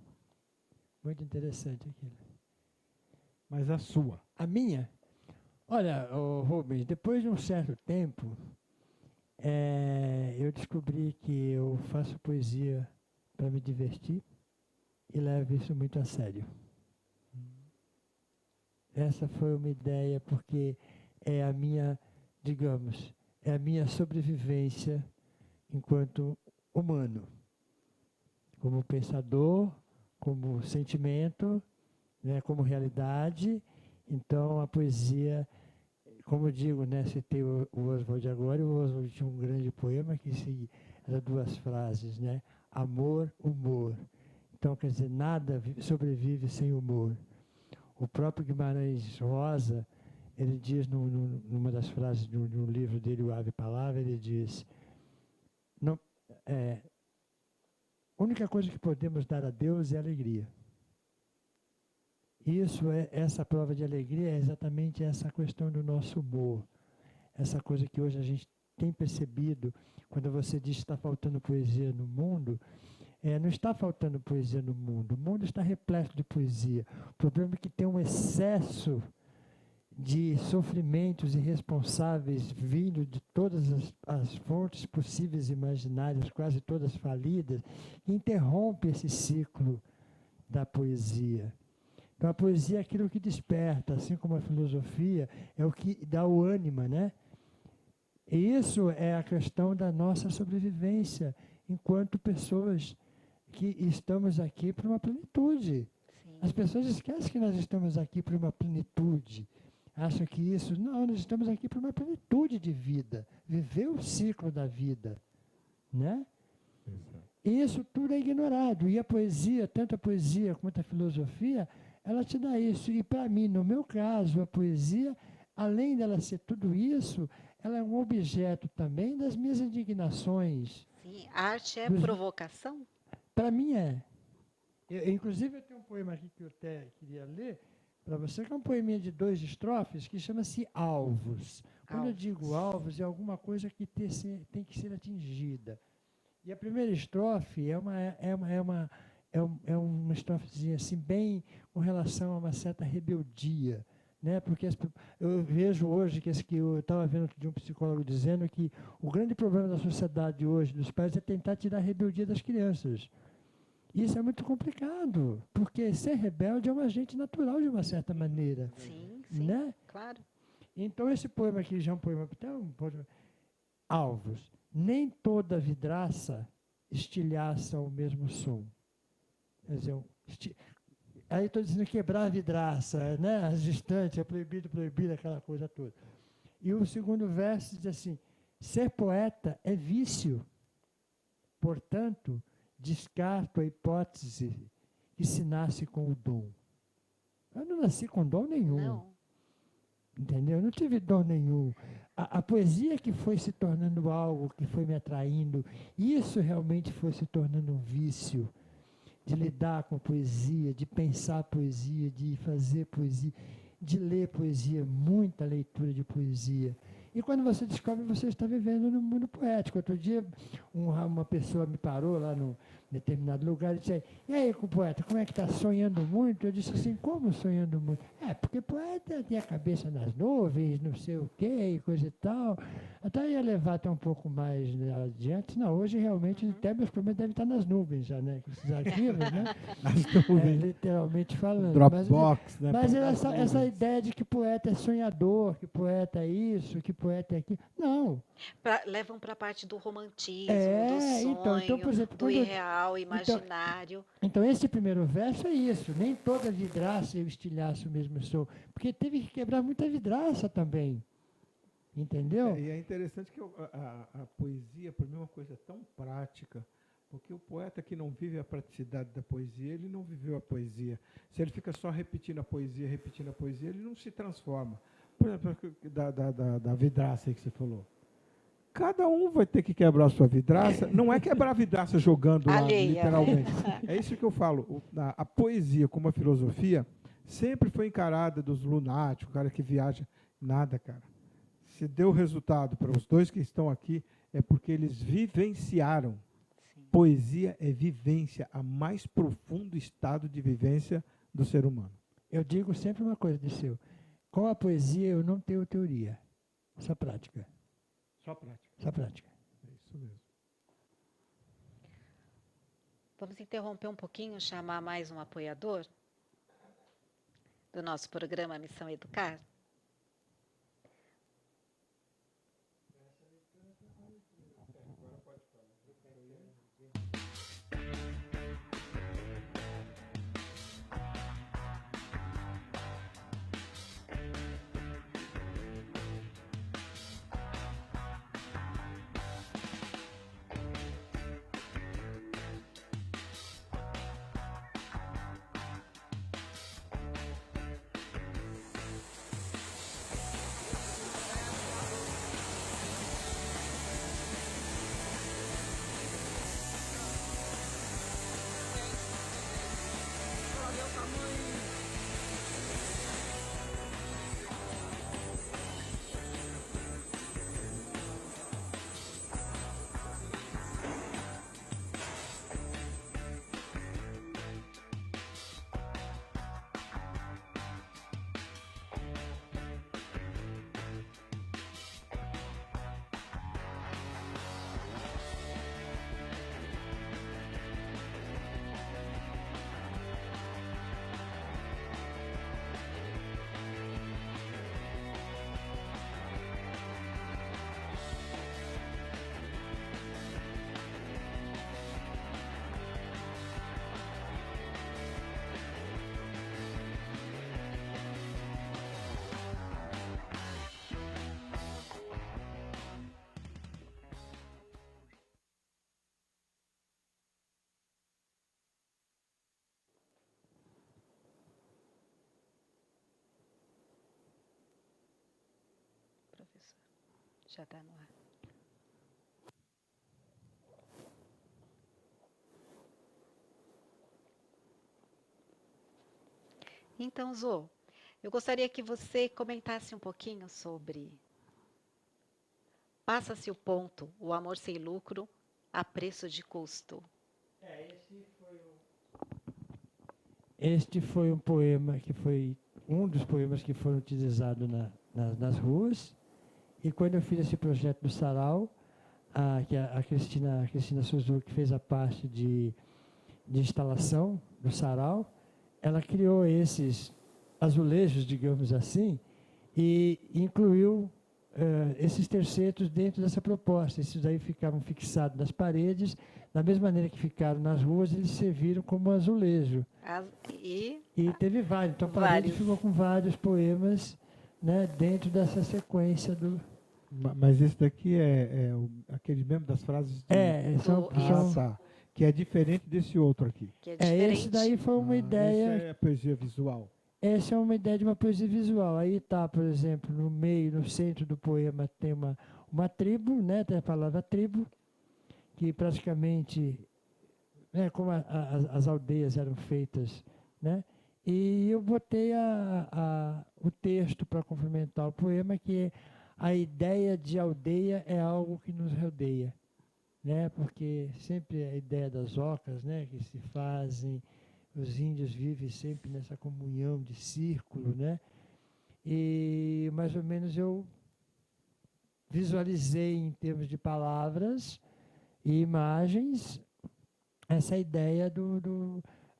Muito interessante aquilo.
Mas a sua?
A minha? Olha, Rubens, depois de um certo tempo, eu descobri que eu faço poesia para me divertir e levo isso muito a sério. Essa foi uma ideia, porque é a minha, digamos, é a minha sobrevivência enquanto humano, como pensador, como sentimento, né, como realidade. Então, a poesia, como eu digo, né, citei o Oswald agora, e o Oswald tinha um grande poema que era 2 frases, né? Amor, humor. Então, quer dizer, nada sobrevive sem humor. O próprio Guimarães Rosa, ele diz numa das frases de um livro dele, O Ave Palavra, ele diz, a única coisa que podemos dar a Deus é alegria. Essa prova de alegria é exatamente essa questão do nosso humor. Essa coisa que hoje a gente tem percebido, quando você diz que está faltando poesia no mundo, não está faltando poesia no mundo. O mundo está repleto de poesia. O problema é que tem um excesso de sofrimentos irresponsáveis vindo de todas as fontes possíveis e imaginárias, quase todas falidas, que interrompe esse ciclo da poesia. Então, a poesia é aquilo que desperta, assim como a filosofia é o que dá o ânima, né? E isso é a questão da nossa sobrevivência enquanto pessoas que estamos aqui para uma plenitude.
Sim.
As pessoas esquecem que nós estamos aqui para uma plenitude. Acham que isso... Não, nós estamos aqui para uma plenitude de vida. Viver o ciclo da vida, né?
Exato.
E isso tudo é ignorado. E a poesia, tanto a poesia quanto a filosofia, ela te dá isso. E para mim, no meu caso, a poesia, além dela ser tudo isso, ela é um objeto também das minhas indignações.
Sim, arte é provocação?
Para mim é. Inclusive, eu tenho um poema aqui que eu até queria ler para você, que é um poeminha de 2 estrofes, que chama-se Alvos. Quando eu digo alvos, é alguma coisa que tem que ser atingida. E a primeira estrofe é uma estrofezinha assim, bem com relação a uma certa rebeldia, né? Porque eu vejo hoje que eu estava vendo de um psicólogo dizendo que o grande problema da sociedade hoje, dos pais, é tentar tirar a rebeldia das crianças. Isso é muito complicado, porque ser rebelde é um agente natural de uma certa maneira.
Sim,
né?
Claro.
Então, esse poema aqui já é um poema... Alvos. Nem toda vidraça estilhaça o mesmo som. Quer dizer, aí estou dizendo quebrar a vidraça, né? As distantes, é proibido, proibido, aquela coisa toda. E o segundo verso diz assim: ser poeta é vício, portanto, descarto a hipótese que se nasce com o dom. Eu não nasci com dom nenhum.
Não.
Entendeu? Eu não tive dom nenhum. A poesia que foi se tornando algo, que foi me atraindo, isso realmente foi se tornando um vício, de lidar com a poesia, de pensar a poesia, de fazer poesia, de ler poesia, muita leitura de poesia. E quando você descobre, você está vivendo no mundo poético. Outro dia, uma pessoa me parou lá num determinado lugar e disse: e aí, poeta, como é que está? Sonhando muito? Eu disse assim: como sonhando muito? Porque poeta tem a cabeça nas nuvens, não sei o quê, e coisa e tal. Até ia levar até um pouco mais adiante. Não, hoje realmente até meus problemas devem estar nas nuvens já, né? Com esses arquivos, né?
Nas nuvens.
Literalmente falando.
Dropbox, né?
Mas essa ideia de que poeta é sonhador, que poeta é isso, que poeta é aquilo. Não.
Levam para a parte do romantismo, do sonho,
então, por exemplo,
do irreal, imaginário.
Então, esse primeiro verso é isso. Nem toda vidraça eu estilhaço mesmo sou. Porque teve que quebrar muita vidraça também. Entendeu?
E é interessante que a poesia, para mim, é uma coisa tão prática, porque o poeta que não vive a praticidade da poesia, ele não viveu a poesia. Se ele fica só repetindo a poesia, ele não se transforma. Por exemplo, da vidraça aí que você falou. Cada um vai ter que quebrar a sua vidraça. Não é quebrar a vidraça jogando lá, literalmente. É isso que eu falo. A poesia, como a filosofia, sempre foi encarada dos lunáticos, o cara que viaja. Nada, cara. Se deu resultado para os dois que estão aqui, é porque eles vivenciaram. Sim. Poesia é vivência, a mais profundo estado de vivência do ser humano.
Eu digo sempre uma coisa, Disseu. Com a poesia eu não tenho teoria, só prática.
Só prática.
Só prática.
É isso mesmo.
Vamos interromper um pouquinho, chamar mais um apoiador do nosso programa Missão Educar. Professor, já está no ar. Então, Zô, eu gostaria que você comentasse um pouquinho sobre Passa-se o ponto, o amor sem lucro, a preço de custo.
Este foi um poema que foi um dos poemas que foram utilizados nas ruas. E quando eu fiz esse projeto do sarau, a Cristina Suzuki fez a parte de instalação do sarau, ela criou esses azulejos, digamos assim, e incluiu esses tercetos dentro dessa proposta. Esses daí ficavam fixados nas paredes, da mesma maneira que ficaram nas ruas, eles serviram como azulejo. E teve vários. Então, a parede ficou com vários poemas, né, dentro dessa sequência do...
Mas esse daqui é aquele mesmo das frases de...
são...
tá. Que é diferente desse outro aqui.
Que é diferente.
Esse daí foi uma ideia...
Esse é a poesia visual.
Essa é uma ideia de uma poesia visual. Aí está, por exemplo, no meio, no centro do poema, tem uma tribo, né? Tem a palavra tribo, que praticamente, né, como as aldeias eram feitas, né? E eu botei o texto para complementar o poema, que é a ideia de aldeia é algo que nos rodeia, né? Porque sempre a ideia das ocas, né, que se fazem, os índios vivem sempre nessa comunhão de círculo, né? E mais ou menos eu visualizei em termos de palavras e imagens essa ideia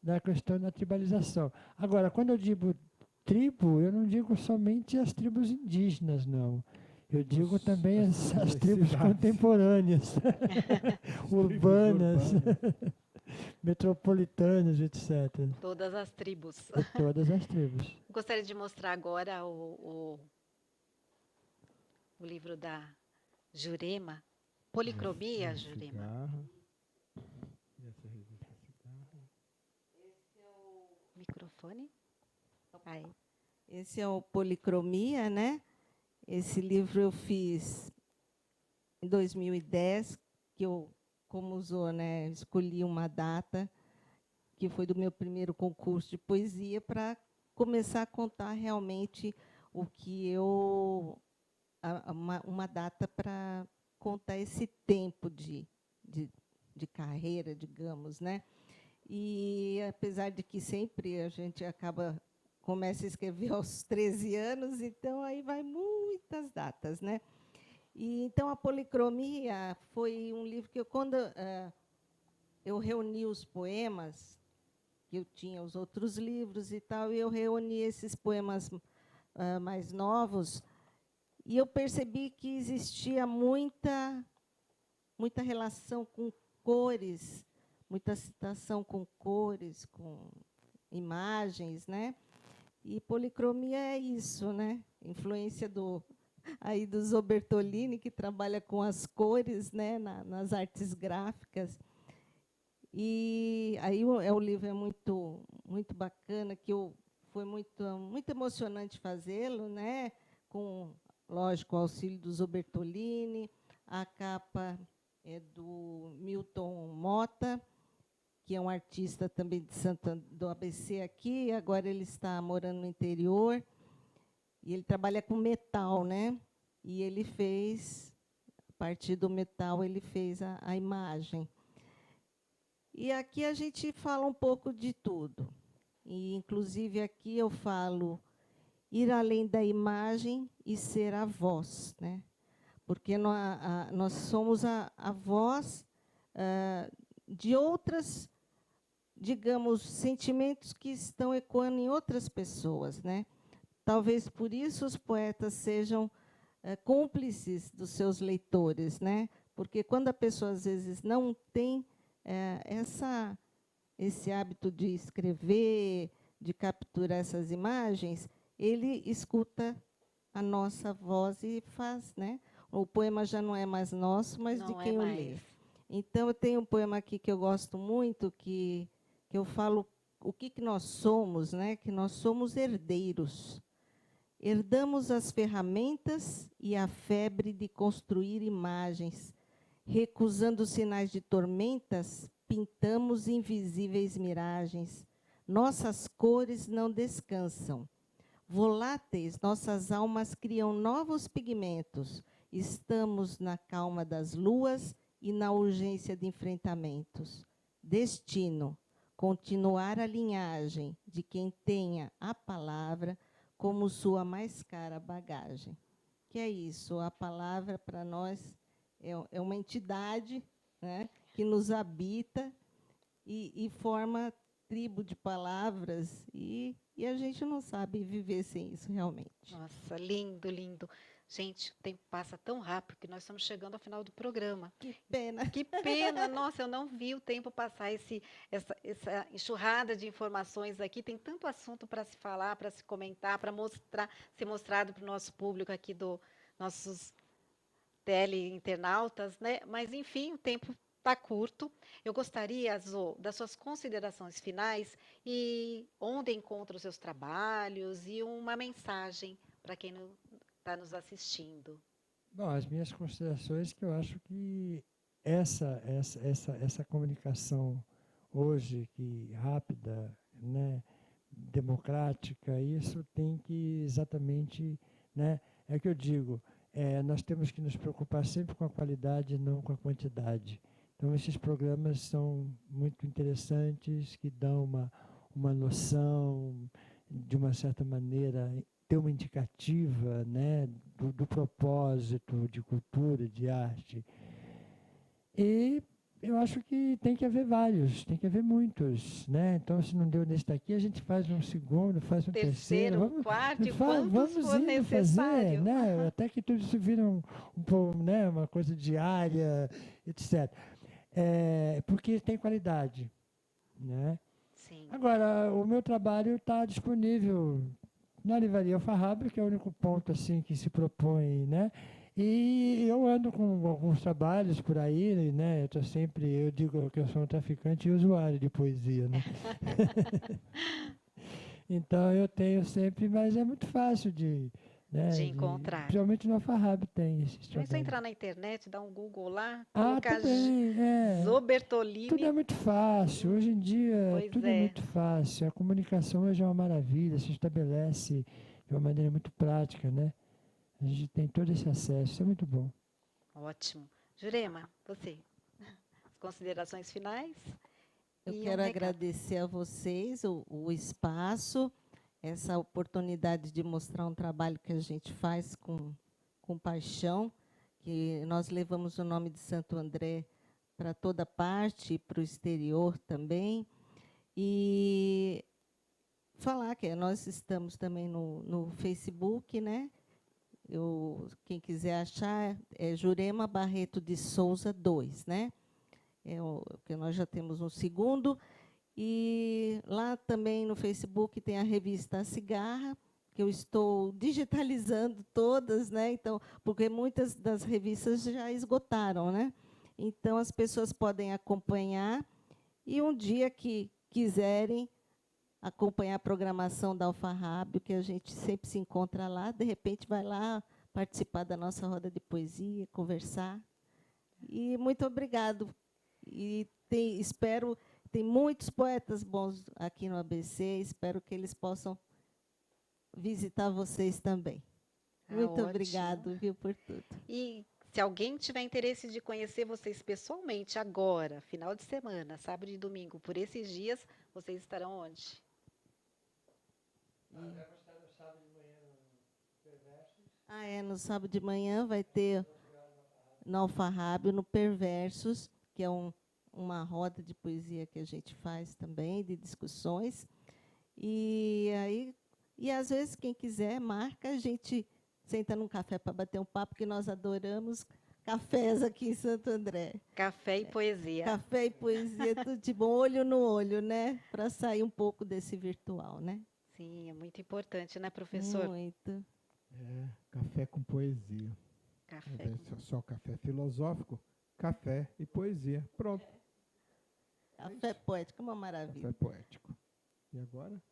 da questão da tribalização. Agora, quando eu digo tribo, eu não digo somente as tribos indígenas, não. Eu digo também as tribos contemporâneas, urbanas, metropolitanas, etc.
Todas as tribos.
Todas as tribos.
Gostaria de mostrar agora o livro da Jurema, Policromia, Jurema. Microfone. Aí.
Esse é o Policromia, né? Esse livro eu fiz em 2010, que eu, como usou, né, escolhi uma data que foi do meu primeiro concurso de poesia para começar a contar realmente o que eu... uma data para contar esse tempo de carreira, digamos, né? E, apesar de que sempre a gente começa a escrever aos 13 anos, então aí vai muitas datas, né? E, então, a Policromia foi um livro que, quando eu reuni os poemas, que eu tinha os outros livros e tal, e eu reuni esses poemas mais novos, e eu percebi que existia muita relação com cores, muita citação com cores, com imagens, né? E policromia é isso, né? Influência do Zobertolini, que trabalha com as cores, né, nas artes gráficas. E aí o livro é muito bacana, que foi muito emocionante fazê-lo, né? Com, lógico, o auxílio do Zobertolini. A capa é do Milton Mota, que é um artista também do ABC aqui, agora ele está morando no interior, e ele trabalha com metal, né? E ele fez, a partir do metal, ele fez a imagem. E aqui a gente fala um pouco de tudo. E, inclusive, aqui eu falo ir além da imagem e ser a voz, né? Porque nós somos a voz de outras, digamos, sentimentos que estão ecoando em outras pessoas, né? Talvez por isso os poetas sejam cúmplices dos seus leitores, né? Porque quando a pessoa às vezes não tem esse hábito de escrever, de capturar essas imagens, ele escuta a nossa voz e faz, né? O poema já não é mais nosso, mas
Não
de quem o lê. Então, eu tenho um poema aqui que eu gosto muito, que eu falo o que nós somos, né? Que nós somos herdeiros. Herdamos as ferramentas e a febre de construir imagens. Recusando sinais de tormentas, pintamos invisíveis miragens. Nossas cores não descansam. Voláteis, nossas almas criam novos pigmentos. Estamos na calma das luas e na urgência de enfrentamentos. Destino, continuar a linhagem de quem tenha a palavra como sua mais cara bagagem. Que é isso, a palavra para nós é uma entidade, né, que nos habita e forma tribo de palavras, e a gente não sabe viver sem isso realmente.
Nossa, lindo, lindo. Gente, o tempo passa tão rápido que nós estamos chegando ao final do programa.
Que pena.
Que pena, nossa, eu não vi o tempo passar essa enxurrada de informações aqui. Tem tanto assunto para se falar, para se comentar, para mostrar, ser mostrado para o nosso público aqui nossos teleinternautas, né? Mas, enfim, o tempo está curto. Eu gostaria, Zô, das suas considerações finais e onde encontra os seus trabalhos e uma mensagem para quem está nos assistindo.
Bom, as minhas considerações que eu acho que essa comunicação hoje, que rápida, né, democrática, isso tem que exatamente, né, é o que eu digo, nós temos que nos preocupar sempre com a qualidade e não com a quantidade. Então, esses programas são muito interessantes, que dão uma noção, de uma certa maneira, ter uma indicativa, né, do propósito de cultura, de arte. E eu acho que tem que haver vários, tem que haver muitos, né? Então, se não deu nesse daqui, a gente faz um segundo, faz um terceiro.
Vamos, quarto, e quantos
vamos
for
indo
necessário.
fazer, né? Até que tudo isso vira né, uma coisa diária, etc. Porque tem qualidade, né?
Sim.
Agora, o meu trabalho está disponível na Livraria Alfarrábio, que é o único ponto assim que se propõe, né? E eu ando com alguns trabalhos por aí, né? Eu digo que eu sou um traficante e usuário de poesia, né? Então eu tenho sempre, mas é muito fácil né,
de encontrar.
Principalmente no Alfarrábio tem esses
trabalhos. É só entrar na internet, dar um Google lá, colocar Zô Bertolini.
Tudo é muito fácil. Hoje em dia, tudo é muito fácil. A comunicação hoje é uma maravilha, se estabelece de uma maneira muito prática, né? A gente tem todo esse acesso, isso é muito bom.
Ótimo. Jurema, você, as considerações finais?
Eu quero agradecer a vocês o espaço, essa oportunidade de mostrar um trabalho que a gente faz com paixão, que nós levamos o nome de Santo André para toda parte, para o exterior também. E falar que nós estamos também no Facebook, né? Quem quiser achar, é Jurema Barreto de Souza 2, né? Porque nós já temos um segundo. E lá também no Facebook tem a revista A Cigarra, que eu estou digitalizando todas, né? Então, porque muitas das revistas já esgotaram, né? Então, as pessoas podem acompanhar e um dia que quiserem acompanhar a programação da Alfarrábio, que a gente sempre se encontra lá, de repente vai lá participar da nossa roda de poesia, conversar. E muito obrigado. E tem muitos poetas bons aqui no ABC, espero que eles possam visitar vocês também. Muito obrigado, viu, por tudo.
E se alguém tiver interesse de conhecer vocês pessoalmente agora, final de semana, sábado e domingo, por esses dias, vocês estarão onde?
No sábado de manhã vai ter no Alfarrábio, no Perversos, que é uma roda de poesia que a gente faz também, de discussões. E às vezes, quem quiser, marca, a gente senta num café para bater um papo, que nós adoramos cafés aqui em Santo André.
Café e poesia.
Café e poesia, tudo de bom, olho no olho, né? Para sair um pouco desse virtual, né?
Sim, é muito importante, né, professor?
Muito.
Café com poesia.
Café.
Só café filosófico, café e poesia. Pronto.
Café poético, uma maravilha.
Café poético. E agora?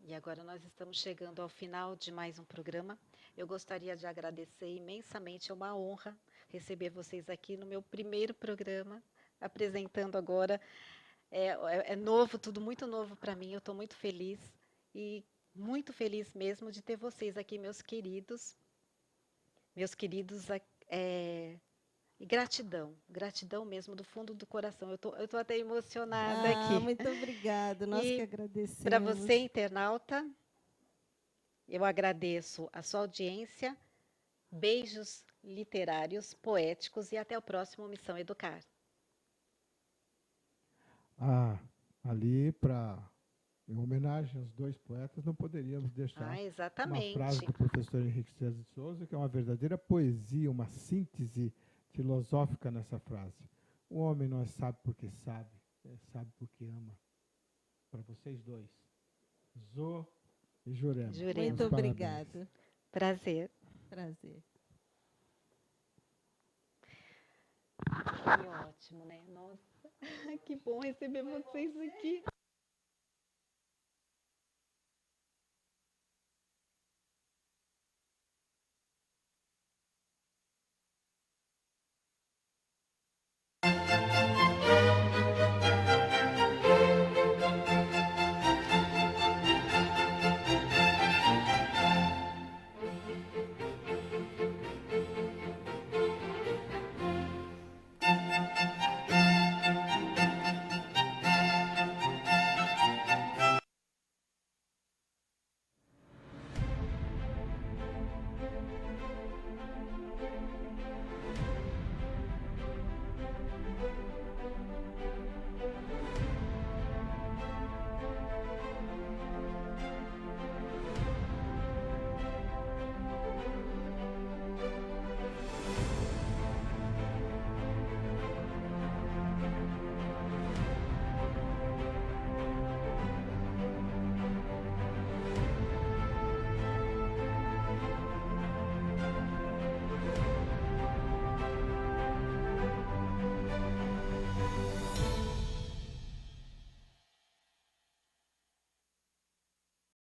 E agora nós estamos chegando ao final de mais um programa. Eu gostaria de agradecer imensamente, é uma honra receber vocês aqui no meu primeiro programa, apresentando agora. É novo, tudo muito novo para mim, eu estou muito feliz e muito feliz mesmo de ter vocês aqui, meus queridos. E gratidão mesmo do fundo do coração. Eu estou até emocionada aqui.
Muito obrigada, nós que agradecemos.
Para você, internauta, eu agradeço a sua audiência, beijos literários, poéticos e até o próximo Missão Educar.
Ali para Em homenagem aos dois poetas, não poderíamos deixar
Ah,
uma frase
exatamente.
do professor Henrique César de Souza, que é uma verdadeira poesia, uma síntese filosófica nessa frase. O homem não é sábio porque sabe, é sábio porque ama. Para vocês dois, Zô e Jurema.
Jurema.
Muito
Meus parabéns.
obrigada.
Prazer.
Prazer.
Foi ótimo, né? Nossa, que bom receber vocês aqui.